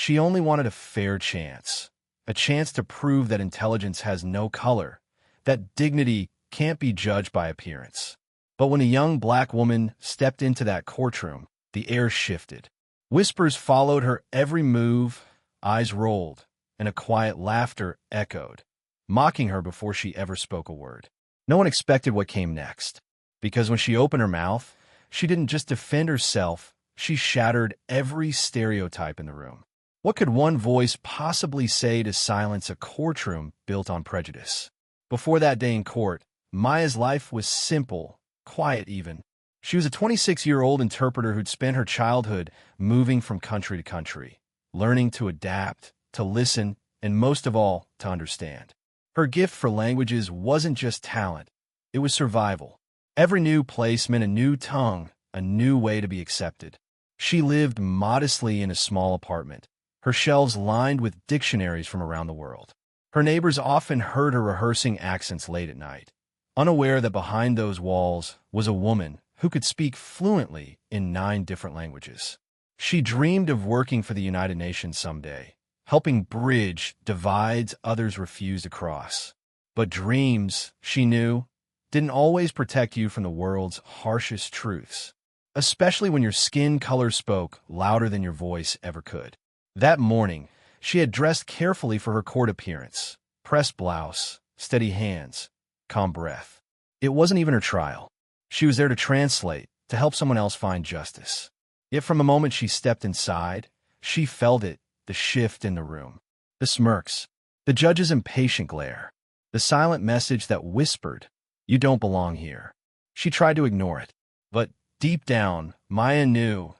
She only wanted a fair chance, a chance to prove that intelligence has no color, that dignity can't be judged by appearance. But when a young black woman stepped into that courtroom, the air shifted. Whispers followed her every move, eyes rolled, and a quiet laughter echoed, mocking her before she ever spoke a word. No one expected what came next, because when she opened her mouth, she didn't just defend herself, she shattered every stereotype in the room. What could one voice possibly say to silence a courtroom built on prejudice? Before that day in court, Maya's life was simple, quiet even. She was a 26-year-old interpreter who'd spent her childhood moving from country to country, learning to adapt, to listen, and most of all, to understand. Her gift for languages wasn't just talent, it was survival. Every new place meant a new tongue, a new way to be accepted. She lived modestly in a small apartment, her shelves lined with dictionaries from around the world. Her neighbors often heard her rehearsing accents late at night, unaware that behind those walls was a woman who could speak fluently in 9 different languages. She dreamed of working for the United Nations someday, helping bridge divides others refused to cross. But dreams, she knew, didn't always protect you from the world's harshest truths, especially when your skin color spoke louder than your voice ever could. That morning, she had dressed carefully for her court appearance. Pressed blouse, steady hands, calm breath. It wasn't even her trial. She was there to translate, to help someone else find justice. Yet from the moment she stepped inside, she felt it, the shift in the room. The smirks, the judge's impatient glare, the silent message that whispered, "You don't belong here." She tried to ignore it, but deep down, Maya knew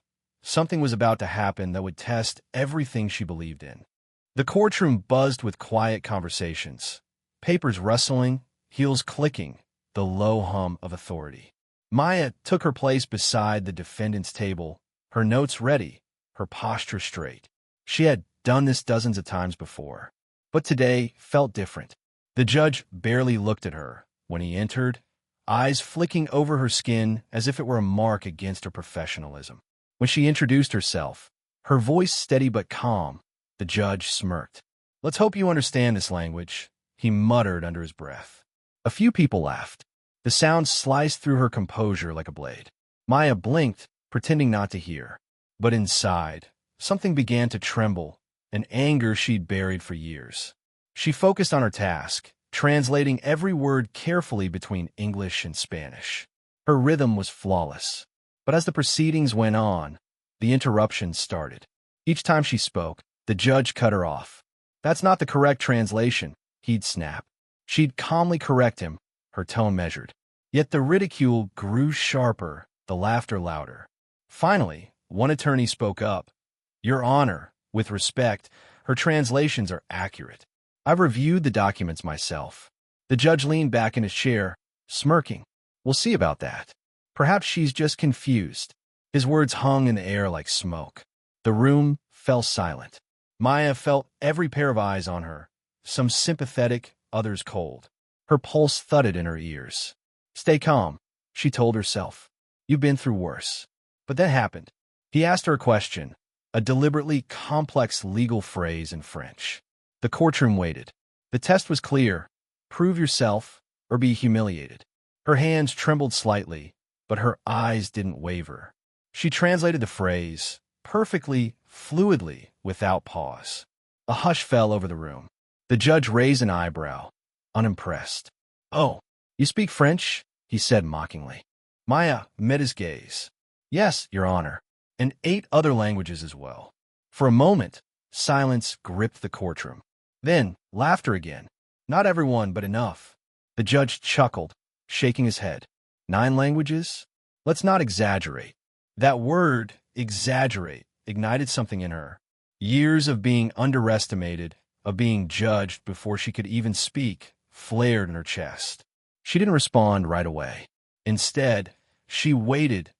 something was about to happen that would test everything she believed in. The courtroom buzzed with quiet conversations, papers rustling, heels clicking, the low hum of authority. Maya took her place beside the defendant's table, her notes ready, her posture straight. She had done this dozens of times before, but today felt different. The judge barely looked at her when he entered, eyes flicking over her skin as if it were a mark against her professionalism. When she introduced herself, her voice steady but calm, the judge smirked. "Let's hope you understand this language," he muttered under his breath. A few people laughed. The sound sliced through her composure like a blade. Maya blinked, pretending not to hear. But inside, something began to tremble, an anger she'd buried for years. She focused on her task, translating every word carefully between English and Spanish. Her rhythm was flawless. But as the proceedings went on, the interruptions started. Each time she spoke, the judge cut her off. "That's not the correct translation," he'd snap. She'd calmly correct him, her tone measured. Yet the ridicule grew sharper, the laughter louder. Finally, one attorney spoke up. "Your Honor, with respect, her translations are accurate. I've reviewed the documents myself." The judge leaned back in his chair, smirking. "We'll see about that. Perhaps she's just confused." His words hung in the air like smoke. The room fell silent. Maya felt every pair of eyes on her, some sympathetic, others cold. Her pulse thudded in her ears. "Stay calm," she told herself. "You've been through worse." But that happened. He asked her a question, a deliberately complex legal phrase in French. The courtroom waited. The test was clear: prove yourself or be humiliated. Her hands trembled slightly, but her eyes didn't waver. She translated the phrase, perfectly, fluidly, without pause. A hush fell over the room. The judge raised an eyebrow, unimpressed. "Oh, you speak French?" he said mockingly. Maya met his gaze. "Yes, Your Honor, and 8 other languages as well." For a moment, silence gripped the courtroom. Then, laughter again. "Not everyone, but enough." The judge chuckled, shaking his head. 9 languages? Let's not exaggerate. That word, exaggerate, ignited something in her. Years of being underestimated, of being judged before she could even speak, flared in her chest. She didn't respond right away. Instead, she waited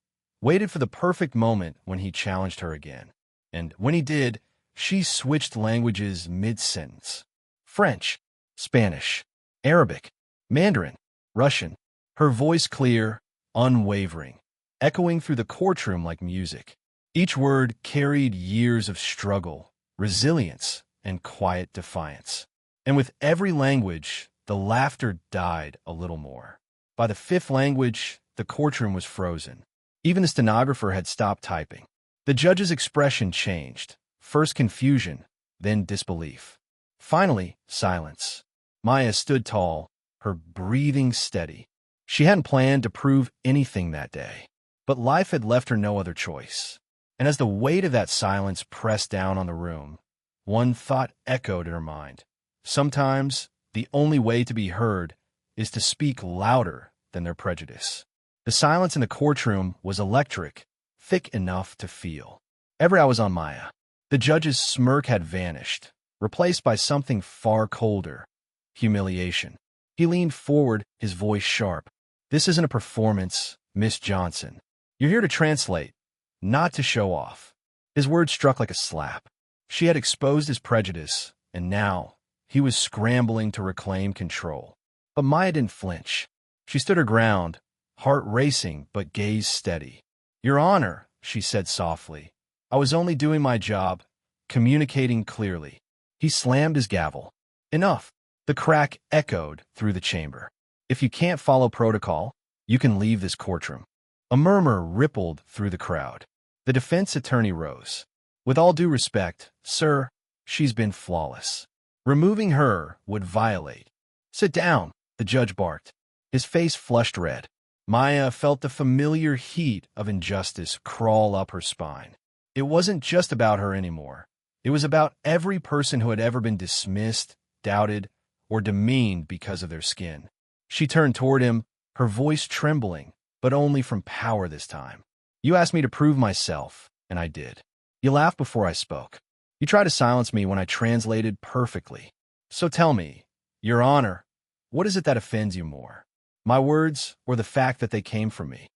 for the perfect moment when he challenged her again. And when he did, she switched languages mid-sentence. French, Spanish, Arabic, Mandarin, Russian. Her voice clear, unwavering, echoing through the courtroom like music. Each word carried years of struggle, resilience, and quiet defiance. And with every language, the laughter died a little more. By the fifth language, the courtroom was frozen. Even the stenographer had stopped typing. The judge's expression changed, first confusion, then disbelief. Finally, silence. Maya stood tall, her breathing steady. She hadn't planned to prove anything that day, but life had left her no other choice. And as the weight of that silence pressed down on the room, one thought echoed in her mind. Sometimes, the only way to be heard is to speak louder than their prejudice. The silence in the courtroom was electric, thick enough to feel. Every eye was on Maya. The judge's smirk had vanished, replaced by something far colder: humiliation. He leaned forward, his voice sharp. "This isn't a performance, Miss Johnson. You're here to translate, not to show off." His words struck like a slap. She had exposed his prejudice, and now he was scrambling to reclaim control. But Maya didn't flinch. She stood her ground, heart racing but gaze steady. "Your Honor," she said softly, "I was only doing my job, communicating clearly." He slammed his gavel. "Enough." The crack echoed through the chamber. "If you can't follow protocol, you can leave this courtroom." A murmur rippled through the crowd. The defense attorney rose. "With all due respect, sir, she's been flawless. Removing her would violate." "Sit down," the judge barked. His face flushed red. Maya felt the familiar heat of injustice crawl up her spine. It wasn't just about her anymore. It was about every person who had ever been dismissed, doubted, or demeaned because of their skin. She turned toward him, her voice trembling, but only from power this time. "You asked me to prove myself, and I did. You laughed before I spoke. You tried to silence me when I translated perfectly. So tell me, Your Honor, what is it that offends you more? My words or the fact that they came from me?"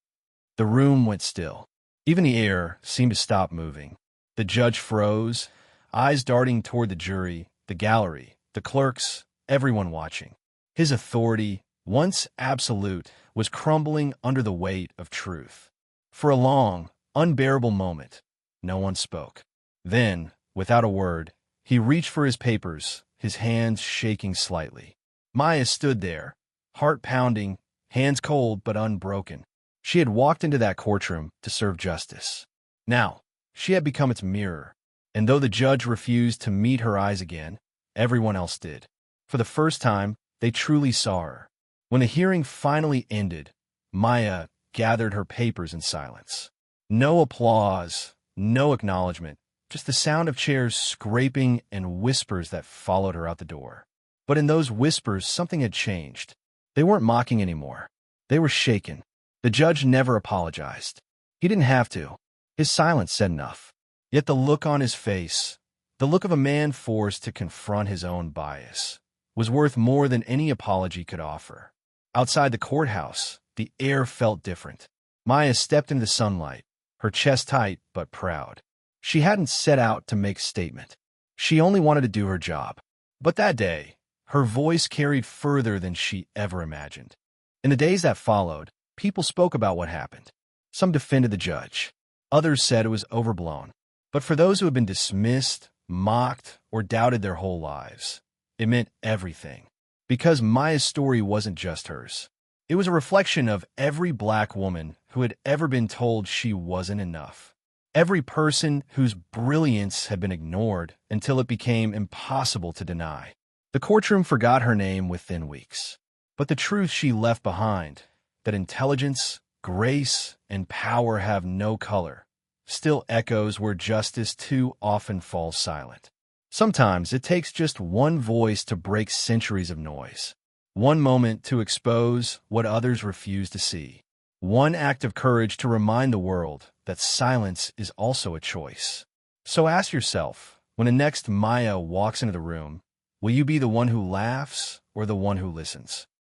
The room went still. Even the air seemed to stop moving. The judge froze, eyes darting toward the jury, the gallery, the clerks, everyone watching. His authority, once absolute, was crumbling under the weight of truth. For a long, unbearable moment, no one spoke. Then, without a word, he reached for his papers, his hands shaking slightly. Maya stood there, heart pounding, hands cold but unbroken. She had walked into that courtroom to serve justice. Now, she had become its mirror, and though the judge refused to meet her eyes again, everyone else did. For the first time, they truly saw her. When the hearing finally ended, Maya gathered her papers in silence. No applause, no acknowledgement, just the sound of chairs scraping and whispers that followed her out the door. But in those whispers, something had changed. They weren't mocking anymore. They were shaken. The judge never apologized. He didn't have to. His silence said enough. Yet the look on his face, the look of a man forced to confront his own bias, was worth more than any apology could offer. Outside the courthouse, the air felt different. Maya stepped into the sunlight, her chest tight but proud. She hadn't set out to make a statement. She only wanted to do her job. But that day, her voice carried further than she ever imagined. In the days that followed, people spoke about what happened. Some defended the judge. Others said it was overblown. But for those who had been dismissed, mocked, or doubted their whole lives, it meant everything. Because Maya's story wasn't just hers. It was a reflection of every black woman who had ever been told she wasn't enough. Every person whose brilliance had been ignored until it became impossible to deny. The courtroom forgot her name within weeks. But the truth she left behind, that intelligence, grace, and power have no color, still echoes where justice too often falls silent. Sometimes it takes just one voice to break centuries of noise. One moment to expose what others refuse to see. One act of courage to remind the world that silence is also a choice. So ask yourself, when the next Maya walks into the room, will you be the one who laughs or the one who listens?